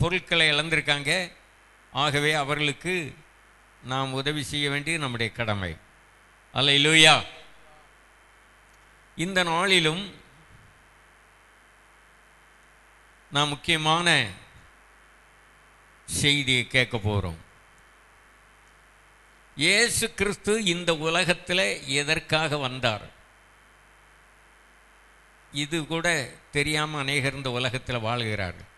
பொருட்களை இழந்திருக்காங்க. ஆகவே அவர்களுக்கு நாம் உதவி செய்ய வேண்டியது நம்முடைய கடமை. அல்லேலூயா. இந்த நாளிலும் நாம் முக்கியமான செய்தியை கேட்க போகிறோம். இயேசு கிறிஸ்து இந்த உலகத்தில் எதற்காக வந்தார்? இது கூட தெரியாமல் அநேகர் இந்த உலகத்தில் வாழ்கிறார்கள்.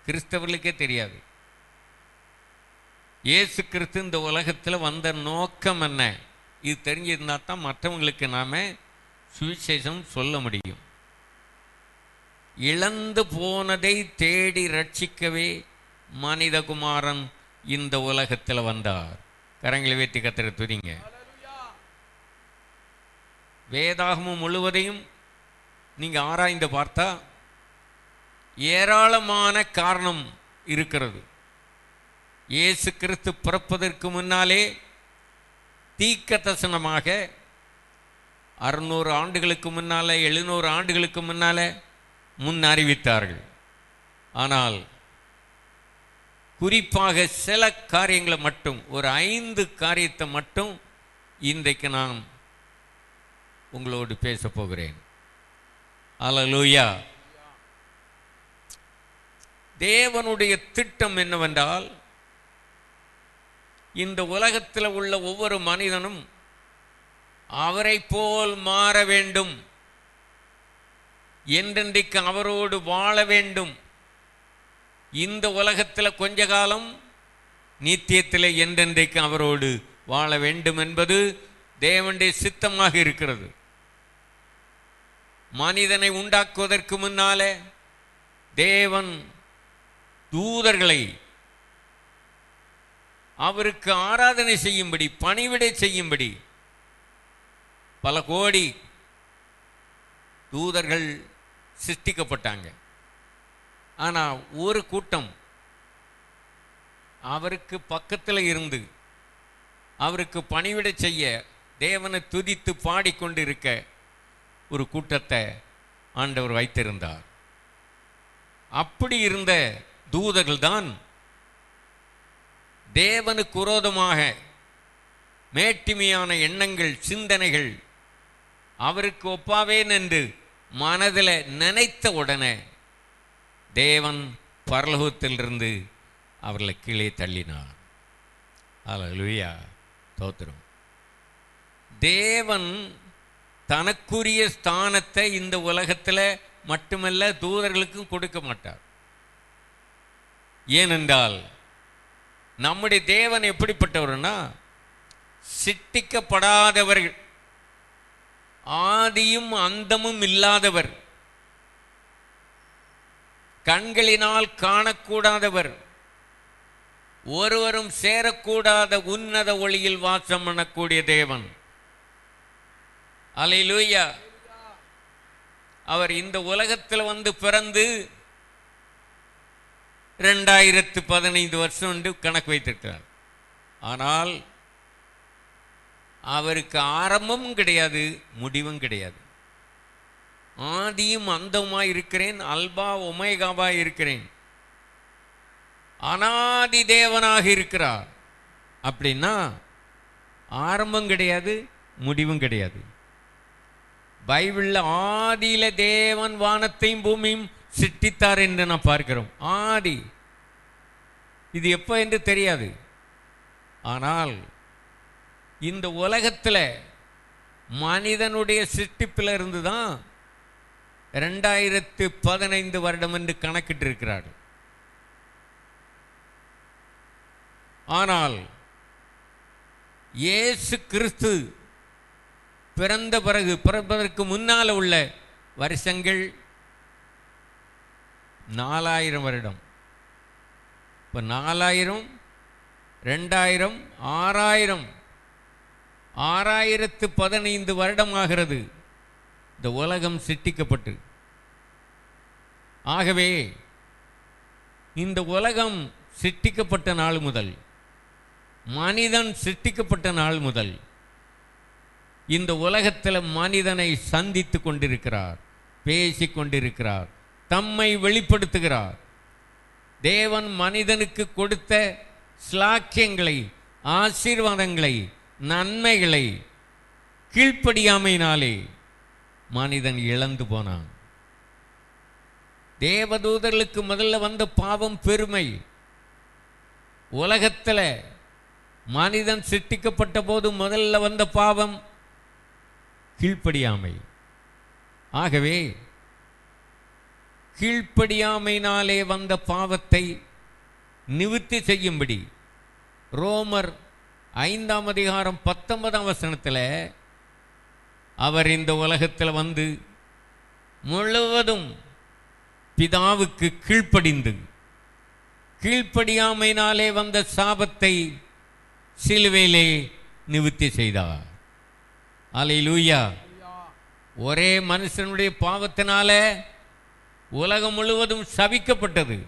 கிறிஸ்தவர்களுக்கே தெரியாது இயேசு கிறிஸ்து இந்த உலகத்தில் வந்த நோக்கம் என்ன. இது தெரிஞ்சிருந்தா தான் மற்றவங்களுக்கு நாம் சுவிசேஷம் சொல்ல முடியும். இழந்து போனதை தேடி ரட்சிக்கவே மனிதகுமாரன் இந்த உலகத்தில் வந்தார். கரங்களை வேத்தி கர்த்தரை துதிங்க. வேதாகமம் முழுவதையும் நீங்கள் ஆராய்ந்து பார்த்தா ஏராளமான காரணம் இருக்கிறது. இயேசு கிறிஸ்து பிறப்பதற்கு முன்னாலே தீர்க்கதரிசனமாக 600 ஆண்டுகளுக்கு முன்னால் 700 ஆண்டுகளுக்கு முன்னால் முன் அறிவித்தார்கள். ஆனால் குறிப்பாக சில காரியங்களை மட்டும், ஒரு 5 காரியத்தை மட்டும் இன்றைக்கு நான் உங்களோடு பேச போகிறேன். அல்லேலூயா. தேவனுடைய திட்டம் என்னவென்றால், இந்த உலகத்தில் உள்ள ஒவ்வொரு மனிதனும் அவரை போல் மாற வேண்டும், என்றென்றைக்கு அவரோடு வாழ வேண்டும். இந்த உலகத்தில் கொஞ்ச காலம், நித்தியத்தில் என்றென்றைக்கு அவரோடு வாழ வேண்டும் என்பது தேவனுடைய சித்தமாக இருக்கிறது. மனிதனை உண்டாக்குவதற்கு முன்னாலே தேவன் தூதர்களை அவருக்கு ஆராதனை செய்யும்படி, பணிவிடை செய்யும்படி பல கோடி தூதர்கள் சிருஷ்டிக்கப்பட்டாங்க. ஆனால் ஒரு கூட்டம் அவருக்கு பக்கத்தில் இருந்து அவருக்கு பணிவிடை செய்ய, தேவனை துதித்து பாடிக்கொண்டிருக்க ஒரு கூட்டத்தை ஆண்டவர் வைத்திருந்தார். அப்படி இருந்த தூதர்கள் தான் தேவனுக்கு விரோதமாக மேட்டிமையான எண்ணங்கள், சிந்தனைகள் அவருக்கு ஒப்பாவேன் என்று மனதில் நினைத்த உடனே தேவன் பரலோகத்திலிருந்து அவர்களை கீழே தள்ளினார். அல்லேலூயா, ஸ்தோத்திரம். தேவன் தனக்குரிய ஸ்தானத்தை இந்த உலகத்தில் மட்டுமல்ல தூதர்களுக்கும் கொடுக்க மாட்டார். ஏனென்றால் நம்முடைய தேவன் எப்படிப்பட்டவர்னா, சிருஷ்டிக்கப்படாதவர்கள், ஆதியும் அந்தமும் இல்லாதவர், கண்களினால் காணக்கூடாதவர், ஒருவரும் சேரக்கூடாத உன்னத ஒளியில் வாசம் பண்ணக்கூடிய தேவன். அல்லேலூயா. அவர் இந்த உலகத்தில் வந்து பிறந்து 2015 வருஷம் என்று கணக்கு வைத்திருக்கிறார். ஆனால் அவருக்கு ஆரம்பமும் கிடையாது, முடிவும் கிடையாது. ஆதியும் அந்தமாய் இருக்கிறேன், அல்பா ஒமேகாவாய் இருக்கிறேன், அனாதி தேவனாக இருக்கிறார். அப்படின்னா ஆரம்பம் கிடையாது, முடிவும் கிடையாது. பைபிளில் ஆதியில தேவன் வானத்தையும் பூமியும் சிருஷ்டித்தார் என்று நான் பார்க்கிறோம். ஆதி, இது எப்போ என்று தெரியாது. ஆனால் இந்த உலகத்தில் மனிதனுடைய சிருஷ்டிப்பில் இருந்து தான் 2015 வருடம் என்று கணக்கிட்டு இருக்கிறார்கள். ஆனால் இயேசு கிறிஸ்து பிறந்த பிறகு, பிறப்பதற்கு முன்னால் உள்ள வருஷங்கள் 4000 வருடம். இப்போ 4000, 2000, 6000, 6015 வருடம் ஆகிறது இந்த உலகம் சிருஷ்டிக்கப்பட்டு. ஆகவே இந்த உலகம் சிருஷ்டிக்கப்பட்ட நாள் முதல், மனிதன் சிருஷ்டிக்கப்பட்ட நாள் முதல் இந்த உலகத்தில் மனிதனை சந்தித்து கொண்டிருக்கிறார், பேசி கொண்டிருக்கிறார், தம்மை வெளிப்படுத்துகிறார். தேவன் மனிதனுக்கு கொடுத்த ஸ்லாக்கியங்களை, ஆசீர்வாதங்களை, நன்மைகளை கீழ்ப்படியாமையினாலே மனிதன் இழந்து போனான். தேவதூதர்களுக்கு முதல்ல வந்த பாவம் பெருமை. உலகத்தில் மனிதன் சிருஷ்டிக்கப்பட்ட போது முதல்ல வந்த பாவம் கீழ்ப்படியாமை. ஆகவே கீழ்ப்படியாமையினாலே வந்த பாவத்தை நிவர்த்தி செய்யும்படி ரோமர் 5:19 அவர் இந்த உலகத்தில் வந்து முழுவதும் பிதாவுக்கு கீழ்ப்படிந்து கீழ்ப்படியாமையினாலே வந்த சாபத்தை சிலுவையிலே நிவர்த்தி செய்தார். அல்லேலூயா. ஒரே மனுஷனுடைய பாவத்தினால உலகம் முழுவதும் சபிக்கப்பட்டது.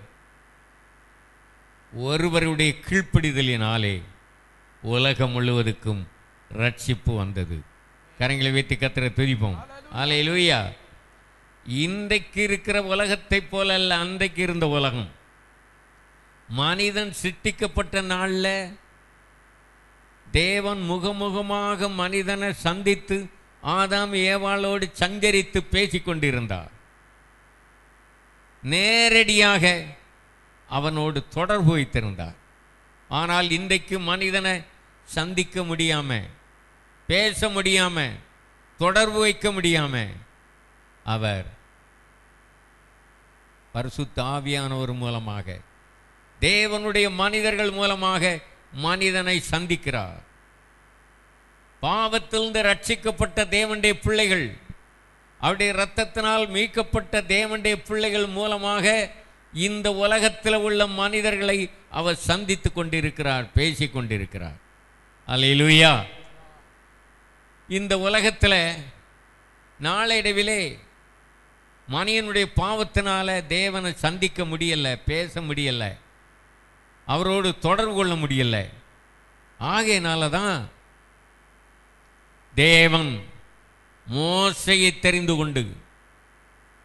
ஒருவருடைய கீழ்ப்படிதலினாலே உலகம் முழுவதுக்கும் ரட்சிப்பு வந்தது. கரங்களை வைத்து கர்த்தரை துதிப்போம். அல்லேலூயா. இன்றைக்கு இருக்கிற உலகத்தை போல அல்ல அன்றைக்கு இருந்த உலகம். மனிதன் சிருஷ்டிக்கப்பட்ட நாளில் தேவன் முகமுகமாக மனிதனை சந்தித்து ஆதாம் ஏவாளோடு சஞ்சரித்து பேசிக்கொண்டிருந்தார். நேரடியாக அவனோடு தொடர்பு வைத்திருந்தார். ஆனால் இன்றைக்கு மனிதனை சந்திக்க முடியாம, பேச முடியாம, தொடர்பு வைக்க முடியாம அவர் பரிசுத்த ஆவியானவர் மூலமாக, தேவனுடைய மனிதர்கள் மூலமாக மனிதனை சந்திக்கிறார். பாவத்திலிருந்து ரட்சிக்கப்பட்ட தேவனுடைய பிள்ளைகள், அவருடைய இரத்தத்தினால் மீட்கப்பட்ட தேவனுடைய பிள்ளைகள் மூலமாக இந்த உலகத்தில் உள்ள மனிதர்களை அவர் சந்தித்து கொண்டிருக்கிறார், பேசி கொண்டிருக்கிறார். அல்லேலூயா. இந்த உலகத்தில் நாளடைவிலே மனிதனுடைய பாவத்தினால தேவனை சந்திக்க முடியல, பேச முடியல, அவரோடு தொடர்பு கொள்ள முடியல. ஆகையினால தான் தேவன் மோசையை தெரிந்து கொண்டு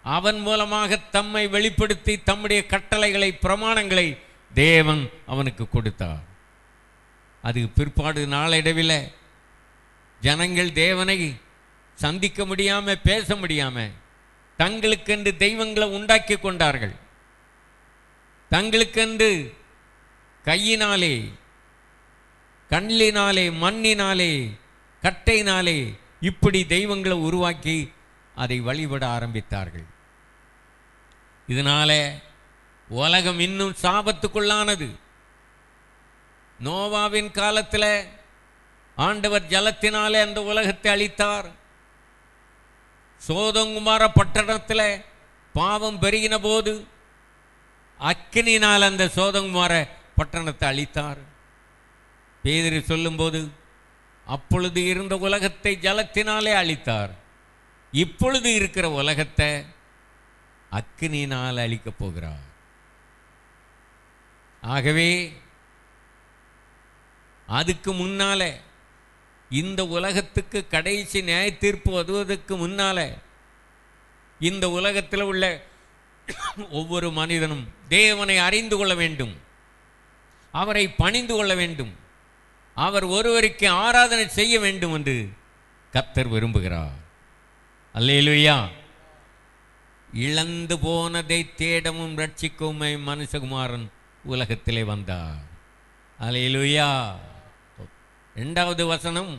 அவன் மூலமாக தம்மை வெளிப்படுத்தி தம்முடைய கட்டளைகளை, பிரமாணங்களை தேவன் அவனுக்கு கொடுத்தார். அதுக்கு பிற்பாடு நாளடைவில் ஜனங்கள் தேவனை சந்திக்க முடியாம, பேச முடியாம தங்களுக்கென்று தெய்வங்களை உண்டாக்கி கொண்டார்கள். தங்களுக்கென்று கையினாலே, கண்ணினாலே, மண்ணினாலே, கட்டையினாலே இப்படி தெய்வங்களை உருவாக்கி அதை வழிபட ஆரம்பித்தார்கள். இதனால உலகம் இன்னும் சாபத்துக்குள்ளானது. நோவாவின் காலத்தில் ஆண்டவர் ஜலத்தினாலே அந்த உலகத்தை அழித்தார். சோதோங்குமார பட்டணத்தில் பாவம் பெருகின போது அக்கினினால் அந்த சோதோங்குமார பட்டணத்தை அழித்தார். பேதுரு சொல்லும்போது அப்பொழுது இருந்த உலகத்தை ஜலத்தினாலே அழித்தார், இப்பொழுது இருக்கிற உலகத்தை அக்கினியினால் அழிக்கப் போகிறார். ஆகவே அதுக்கு முன்னால, இந்த உலகத்துக்கு கடைசி நியாய தீர்ப்பு வருவதற்கு முன்னால, இந்த உலகத்தில் உள்ள ஒவ்வொரு மனிதனும் தேவனை அறிந்து கொள்ள வேண்டும், அவரை பணிந்து கொள்ள வேண்டும், அவர் ஒருவருக்கு ஆராதனை செய்ய வேண்டும் என்று கர்த்தர் விரும்புகிறார். அல்லேலூயா. இழந்து போனதை தேடவும் ரட்சிக்கவும் மனுஷகுமாரன் உலகத்திலே வந்தார். அல்லேலூயா. 2வது வசனம்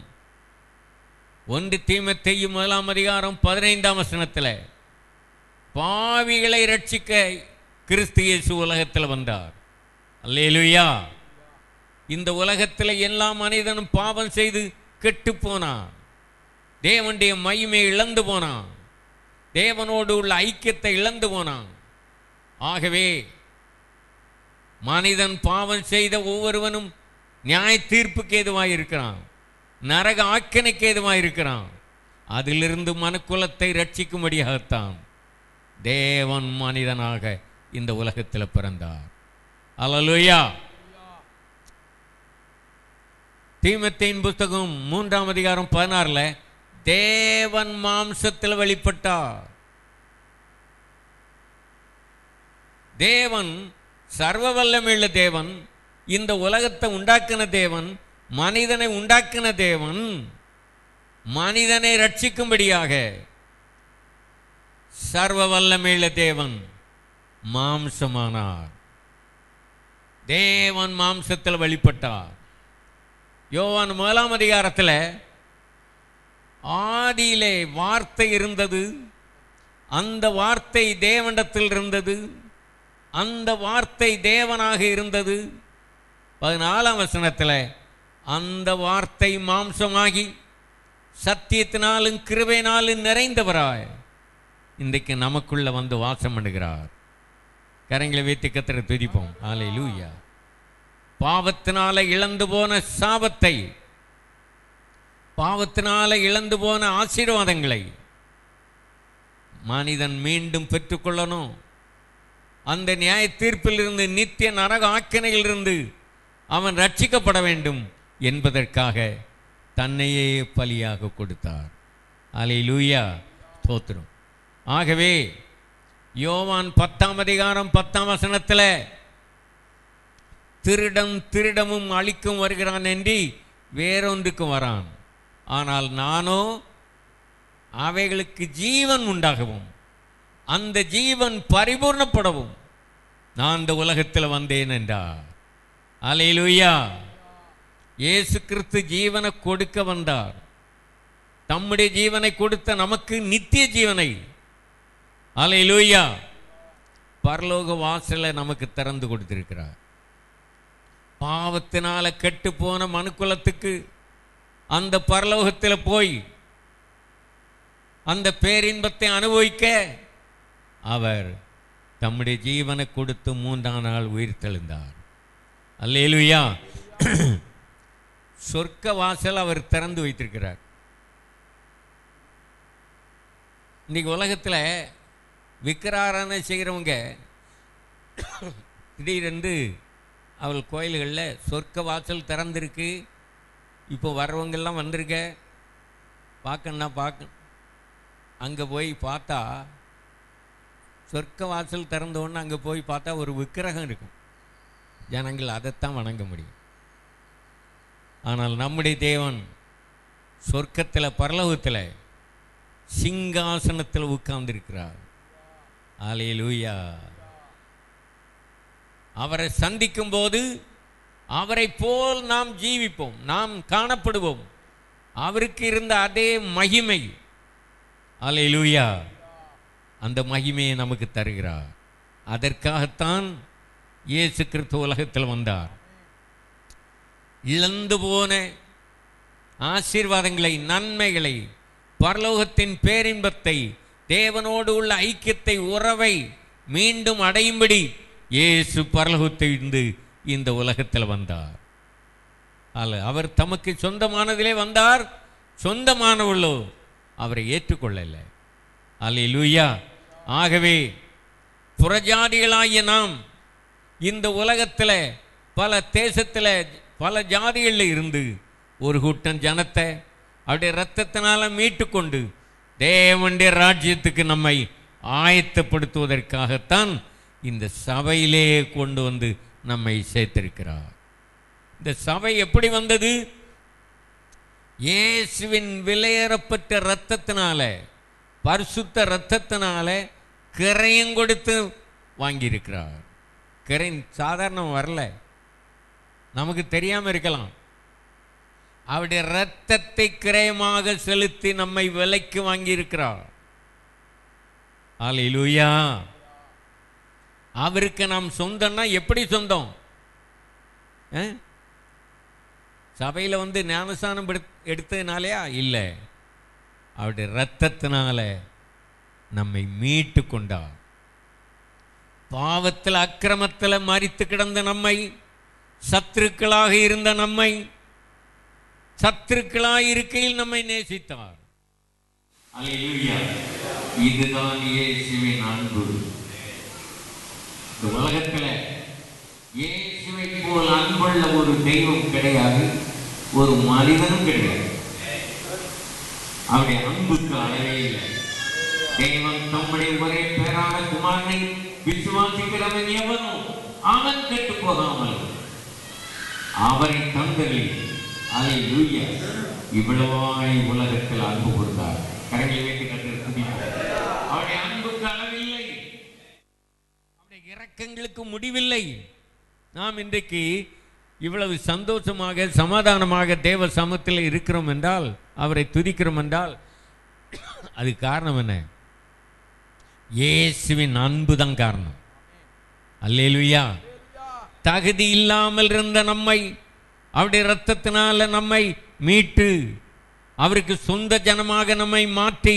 1 தீமோத்தேயு 1:15 பாவிகளை ரட்சிக்க கிறிஸ்து இயேசு உலகத்தில் வந்தார். அல்லேலூயா. இந்த உலகத்தில் எல்லா மனிதனும் பாவம் செய்து கெட்டு போனான், தேவனுடைய மகிமையை இழந்து போனான், தேவனோடு உள்ள ஐக்கியத்தை இழந்து போனான். ஆகவே மனிதன் பாவம் செய்த ஒவ்வொருவனும் நியாய தீர்ப்புக்கு ஏதுவாக இருக்கிறான், நரக ஆக்கினைக்கு ஏதுவாக இருக்கிறான். அதிலிருந்து மனுக்குலத்தை ரட்சிக்கும்படியாகத்தான் தேவன் மனிதனாக இந்த உலகத்தில் பிறந்தார். அல்லேலூயா. தீமோத்தேயின் புத்தகம் 3:16 தேவன் மாம்சத்தில் வெளிப்பட்டார். தேவன் சர்வ வல்லமையுள்ள தேவன், இந்த உலகத்தை உண்டாக்கின தேவன், மனிதனை உண்டாக்கின தேவன், மனிதனை ரட்சிக்கும்படியாக சர்வ வல்லமையுள்ள தேவன் மாம்சமானார். தேவன் மாம்சத்தில் வெளிப்பட்டார். யோவான் 1 அதிகாரத்தில் ஆதியிலே வார்த்தை இருந்தது, அந்த வார்த்தை தேவனிடத்தில் இருந்தது, அந்த வார்த்தை தேவனாக இருந்தது. 14 வசனத்தில் அந்த வார்த்தை மாம்சமாகி சத்தியத்தினாலும் கிருபையினாலும் நிறைந்தவராய் இன்றைக்கு நமக்குள்ள வந்து வாசம் பண்ணுகிறார். கரங்களை வைத்து கர்த்தரை துதிப்போம். அல்லேலூயா. பாவத்தினால இழந்து போன சாபத்தை, பாவத்தினால இழந்து போன ஆசீர்வாதங்களை மனிதன் மீண்டும் பெற்றுக்கொள்ளணும். அந்த நியாய தீர்ப்பிலிருந்து, நித்திய நரக ஆக்கினையிலிருந்து அவன் ரட்சிக்கப்பட வேண்டும் என்பதற்காக தன்னையே பலியாக கொடுத்தார். அல்லேலூயா, ஸ்தோத்திரம். ஆகவே யோவான் 10 அதிகாரம் 10 வசனத்தில் திருடமும் அழிக்கும் வருகிறான் என்று வேறொன்றுக்கும் வரான், ஆனால் நானோ அவைகளுக்கு ஜீவன் உண்டாகவும் அந்த ஜீவன் பரிபூர்ணப்படவும் நான் இந்த உலகத்தில் வந்தேன் என்றார். அல்லேலூயா. இயேசு கிறிஸ்து ஜீவனை கொடுக்க வந்தார். தம்முடைய ஜீவனை கொடுத்த நமக்கு நித்திய ஜீவனை, அல்லேலூயா, பரலோக வாசலை நமக்கு திறந்து கொடுத்திருக்கிறார். பாவத்தினால கெட்டு போன மனுக்குலத்துக்கு அந்த பரலோகத்தில் போய் அந்த பேரின்பத்தை அனுபவிக்க அவர் தம்முடைய ஜீவனை கொடுத்து 3ஆம் நாள் உயிர் தெழுந்தார். அல்லேலூயா. சொர்க்க வாசல் அவர் திறந்து வைத்திருக்கிறார். இன்னைக்கு உலகத்தில் விக்கிராராதனை செய்கிறவங்க திடீரென்று அவள் கோயில்களில் சொர்க்க வாசல் திறந்திருக்கு, இப்போ வர்றவங்கெல்லாம் வந்திருக்க பார்க்கணுன்னா பார்க்க, அங்கே போய் பார்த்தா சொர்க்க வாசல் திறந்தோன்னு அங்கே போய் பார்த்தா ஒரு விக்கிரகம் இருக்கும். ஜனங்கள் அதைத்தான் வணங்க முடியும். ஆனால் நம்முடைய தேவன் சொர்க்கத்தில் பரலோகத்தில் சிங்காசனத்தில் உட்கார்ந்திருக்கிறார். அல்லேலூயா. அவரை சந்திக்கும் போது அவரை போல் நாம் ஜீவிப்போம், நாம் காணப்படுவோம். அவருக்கு இருந்த அதே மகிமை, அல்லேலூயா, அந்த மகிமையை நமக்கு தருகிறார். அதற்காகத்தான் இயேசு கிறிஸ்து உலகத்தில் வந்தார். இழந்து போன ஆசீர்வாதங்களை, நன்மைகளை, பரலோகத்தின் பேரின்பத்தை, தேவனோடு உள்ள ஐக்கியத்தை, உறவை மீண்டும் அடையும்படி இயேசு பரலோகத்திலிருந்து இந்த உலகத்தில் வந்தார். அவர் தமக்கு சொந்தமானதிலே வந்தார், சொந்தமானவர்களோ அவரை ஏற்றுக்கொள்ளலை. அல்லேலூயா. ஆகவே புறஜாதிகளாகிய நாம் இந்த உலகத்தில் பல தேசத்தில் பல ஜாதிகளில் இருந்து ஒரு கூட்டம் ஜனத்தை அவருடைய இரத்தத்தினால மீட்டு கொண்டு தேவனுடைய ராஜ்யத்துக்கு நம்மை ஆயத்தப்படுத்துவதற்காகத்தான் இந்த சபையிலே கொண்டு வந்து நம்மை சேர்த்திருக்கிறார். இந்த சபை எப்படி வந்தது? இயேசுவின் விலையேறப்பட்ட இரத்தத்தினால, பரிசுத்த இரத்தத்தினால கிரயம் கொடுத்து வாங்கியிருக்கிறார். கிரயம் சாதாரணம் வரல, நமக்கு தெரியாமல் இருக்கலாம். அவருடைய இரத்தத்தை கிரயமாக செலுத்தி நம்மை விலைக்கு வாங்கியிருக்கிறார். அல்லேலூயா. அவருக்கு நாம் சொந்தம்னா எப்படி சொந்தம்? சபையில் வந்து ஞானஸ்நானம் எடுத்ததுனாலயா? இல்லை, அவருடைய இரத்தத்தினால நம்மை மீட்டு கொண்டார். பாவத்தில் அக்கிரமத்தில் மரித்து கிடந்த நம்மை, சத்துருக்களாக இருந்த நம்மை, சத்துருக்களாக இருக்கையில் நம்மை நேசித்தார். அல்லேலூயா. இதுதான் இயேசுவின் அன்பு. இந்த உலகத்தில் இயேசுவை போல் அன்புள்ள ஒரு தெய்வம் கிடையாது, ஒரு மனிதனும் கிடையாது. அவருடைய அன்புக்கு அளவே இல்லை. தேவன் தம்முடைய ஒரே பேரான குமாரனை விசுவாசிக்கிறவன் எவனோ அவன் கெட்டு போகாமல் அவரை தந்தரில் அல்லேலூயா இவ்வளவாய் உலகத்தில் அன்பு கூர்ந்தார். கரங்களை வைத்து கர்த்தரை துதிப்போம். அவருடைய அன்புக்கு அளவில்லை, அவருடைய இரக்கங்களுக்கு முடிவில்லை. நாம் இன்றைக்கு இவ்வளவு சந்தோஷமாக சமாதானமாக தேவ சமூகத்தில் இருக்கிறோம் என்றால், அவரை துதிக்கிறோம் என்றால், அது காரணம் என்ன? இயேசுவின் அன்பு தான் காரணம். அல்லேலூயா. தகுதி இல்லாமல் இருந்த நம்மை அவருடைய இரத்தத்தினால நம்மை மீட்டு அவருக்கு சொந்த ஜனமாக நம்மை மாற்றி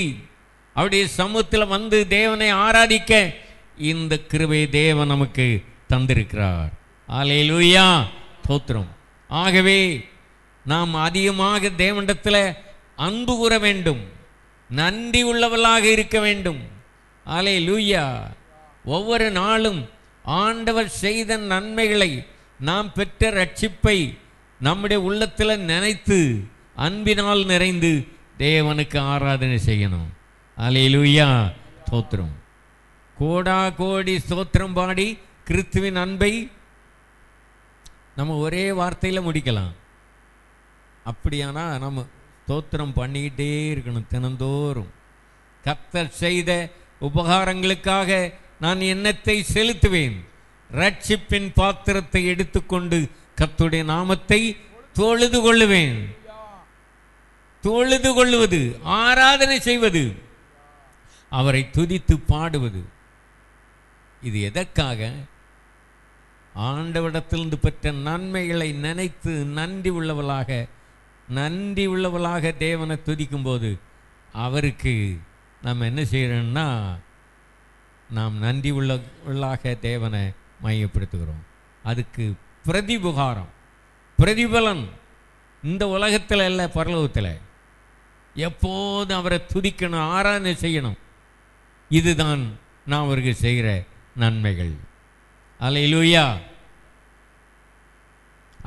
அவருடைய சமூகத்தில் வந்து தேவனை ஆராதிக்க இந்த கிருபை தேவன் நமக்கு தந்திருக்கிறார். அல்லேலூயா, ஸ்தோத்திரம். ஆகவே நாம் அதிகமாக தேவனிடத்தில் அன்பு கூற வேண்டும், நன்றி உள்ளவர்களாக இருக்க வேண்டும். அல்லேலூயா. ஒவ்வொரு நாளும் ஆண்டவர் செய்த நன்மைகளை, நாம் பெற்ற ரட்சிப்பை நம்முடைய உள்ளத்தில் நினைத்து அன்பினால் நிறைந்து தேவனுக்கு ஆராதனை செய்யணும். அல்லேலூயா, ஸ்தோத்திரம். கோடா கோடி ஸ்தோத்திரம் பாடி கிறிஸ்துவின் அன்பை நம்ம ஒரே வார்த்தையில் முடிக்கலாம். அப்படியானா நம்ம ஸ்தோத்திரம் பண்ணிக்கிட்டே இருக்கணும் தினந்தோறும். கர்த்தர் செய்த உபகாரங்களுக்காக நான் எண்ணத்தை செலுத்துவேன். ரட்சிப்பின் பாத்திரத்தை எடுத்துக்கொண்டு கர்த்தருடைய நாமத்தை தொழுது கொள்ளுவேன். தொழுது கொள்ளுவது, ஆராதனை செய்வது, அவரை துதித்து பாடுவது. இது எதற்காக? ஆண்டவரிடத்திலிருந்து பெற்ற நன்மைகளை நினைத்து நன்றி உள்ளவளாக தேவனை துதிக்கும் போது அவருக்கு நாம் என்ன செய்கிறோம்னா, நாம் நன்றி உள்ளாக தேவனை மையப்படுத்துகிறோம். அதுக்கு பிரதிபகாரம், பிரதிபலன் இந்த உலகத்தில் அல்ல, பரலோகத்தில். எப்போதும் அவரை துதிக்கணும், ஆராதனை செய்யணும். இதுதான் நாம் அவருக்கு செய்கிற நன்மைகள். அல்லேலூயா.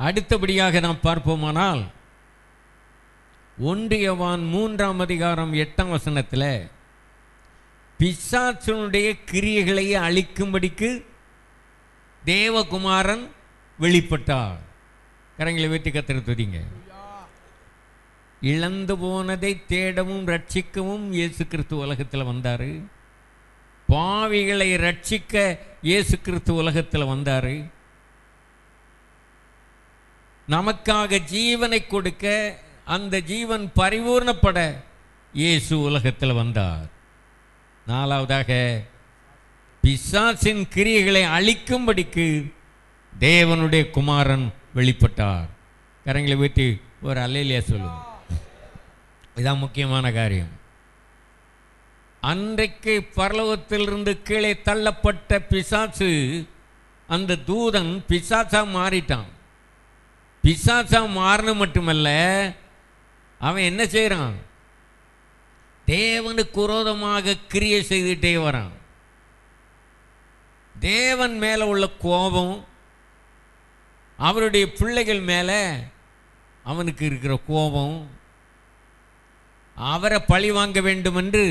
அடுத்தபடியாக நாம் பார்ப்போமானால் 1 யோவான் 3:8 பிசாசனுடைய கிரியைகளை அழிக்கும்படிக்கு தேவகுமாரன் வெளிப்பட்டார். கரங்களை வைத்து கர்த்தரை துதிங்க. இழந்து போனதை தேடவும் ரட்சிக்கவும் இயேசு கிறிஸ்து உலகத்தில் வந்தார். பாவிகளை ரட்சிக்க இயேசு கிறிஸ்து உலகத்தில் வந்தார். நமக்காக ஜீவனை கொடுக்க, அந்த ஜீவன் பரிபூர்ணப்பட இயேசு உலகத்தில் வந்தார். 4வதாக பிசாசின் கிரியைகளை அழிக்கும்படிக்கு தேவனுடைய குமாரன் வெளிப்பட்டார். கரங்களை வைத்து ஒரு அல்லேலூயா சொல்லுங்க. இதான் முக்கியமான காரியம். அன்றைக்கு பரலோகத்திலிருந்து கீழே தள்ளப்பட்ட பிசாசு, அந்த தூதன் பிசாசா மாறிட்டான். பிசாசா மாறின மட்டுமல்ல, அவன் என்ன செய்கிறான்? தேவனுக்கு விரோதமாக கிரியை செய்துட்டே வரான். தேவன் மேலே உள்ள கோபம், அவருடைய பிள்ளைகள் மேலே அவனுக்கு இருக்கிற கோபம், அவரை பழி வாங்க வேண்டும் என்று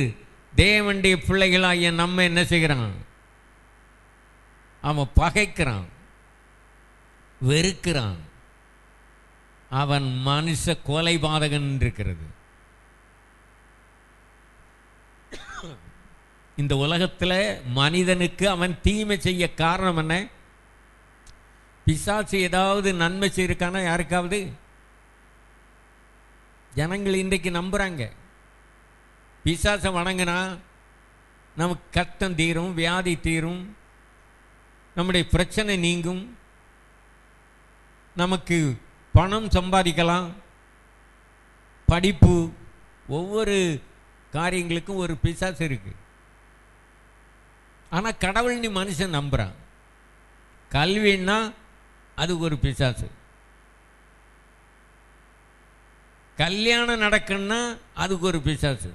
தேவனுடைய பிள்ளைகளாகிய நம்ம என்ன செய்கிறான்? அவன் பகைக்கிறான், வெறுக்கிறான். அவன் மனுஷ கொலைபாதகன் இருக்கிறது. இந்த உலகத்தில் மனிதனுக்கு அவன் தீமை செய்ய காரணம் என்ன? பிசாசு ஏதாவது நன்மை செய்யிருக்கானா யாருக்காவது? ஜனங்கள் இன்றைக்கு நம்புகிறாங்க, பிசாசை வணங்கினா நமக்கு கஷ்டம் தீரும், வியாதி தீரும், நம்முடைய பிரச்சனை நீங்கும், நமக்கு பணம் சம்பாதிக்கலாம், படிப்பு, ஒவ்வொரு காரியங்களுக்கும் ஒரு பிசாசு இருக்கு. ஆனால் கடவுள்னு மனுஷன் நம்புகிறான். கல்வின்னா அதுக்கு ஒரு பிசாசு, கல்யாணம் நடக்குன்னா அதுக்கு ஒரு பிசாசு.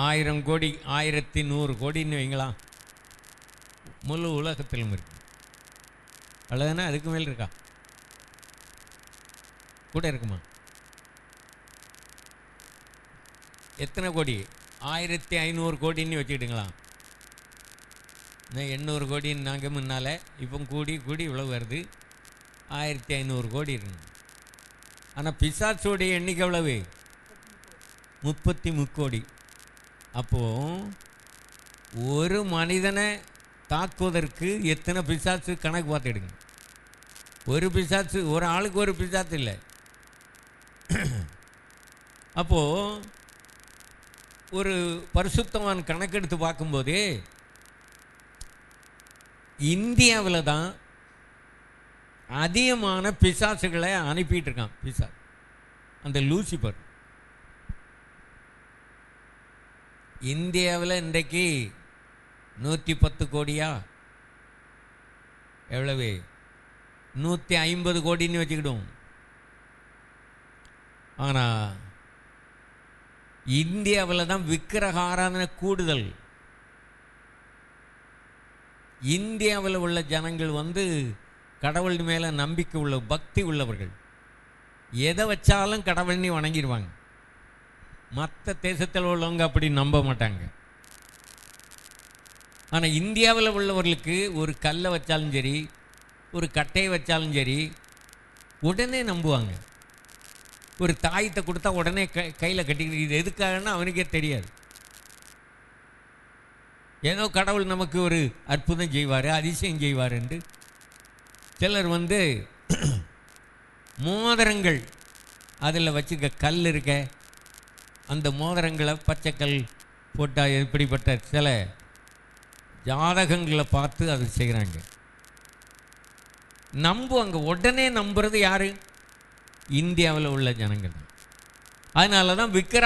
1000 கோடி 1100 கோடின்னு வைங்களா, முழு உலகத்திலும் இருக்கு. அவ்வளோதானே? அதுக்கு மேல் இருக்கா? கூட இருக்குமா? எத்தனை கோடி? 1500 கோடின்னு வச்சுக்கிட்டுங்களா? 800 கோடின்னு நாங்கள் முன்னால், இப்போ கூடி கூடி இவ்வளவு வருது. 1500 கோடி இருக்குங்க. ஆனால் பிசாசுடைய எண்ணிக்கை எவ்வளவு? 33 கோடி. அப்போது ஒரு மனிதனை தாக்குவதற்கு எத்தனை பிசாசு கணக்கு பார்த்துடுங்க. ஒரு பிசாசு, ஒரு ஆளுக்கு ஒரு பிசாசு இல்லை. அப்போது ஒரு பரிசுத்தவான் கணக்கெடுத்து பார்க்கும்போது இந்தியாவில் தான் அதிகமான பிசாசுகளை அனுப்பிட்டு இருக்கான். பிசாசு அந்த லூசிபர் இந்தியாவில் இன்றைக்கு 110 கோடியா, எவ்வளவு? 150 கோடின்னு வச்சுக்கிடும். ஆனால் இந்தியாவில் தான் விக்கிரக ஆராதனை கூடுதல். இந்தியாவில் உள்ள ஜனங்கள் கடவுள் மேலே நம்பிக்கை உள்ள, பக்தி உள்ளவர்கள். எதை வச்சாலும் கடவுள்னி வணங்கிடுவாங்க. மற்ற தேசத்தில் உள்ளவங்க அப்படி நம்ப மாட்டாங்க. ஆனால் இந்தியாவில் உள்ளவர்களுக்கு ஒரு கல்லை வச்சாலும் சரி, ஒரு கட்டையை வச்சாலும் சரி, உடனே நம்புவாங்க. ஒரு தாயத்தை கொடுத்தா உடனே கையில் கட்டிக்கிட்டு, இது எதுக்காகன்னா அவனுக்கே தெரியாது. ஏதோ கடவுள் நமக்கு ஒரு அற்புதம் செய்வார், அதிசயம் செய்வார் என்று. சிலர் மோதிரங்கள் அதில் வச்சுக்க கல் இருக்க, அந்த மோதிரங்களை பச்சைக்கல் போட்டால் இப்படிப்பட்ட சில ஜாதகங்களை பார்த்து அதை செய்கிறாங்க. நம்புவாங்க. உடனே நம்புறது யாரு? இந்தியாவில் உள்ள ஜனங்கள். அதனால தான் விக்கிர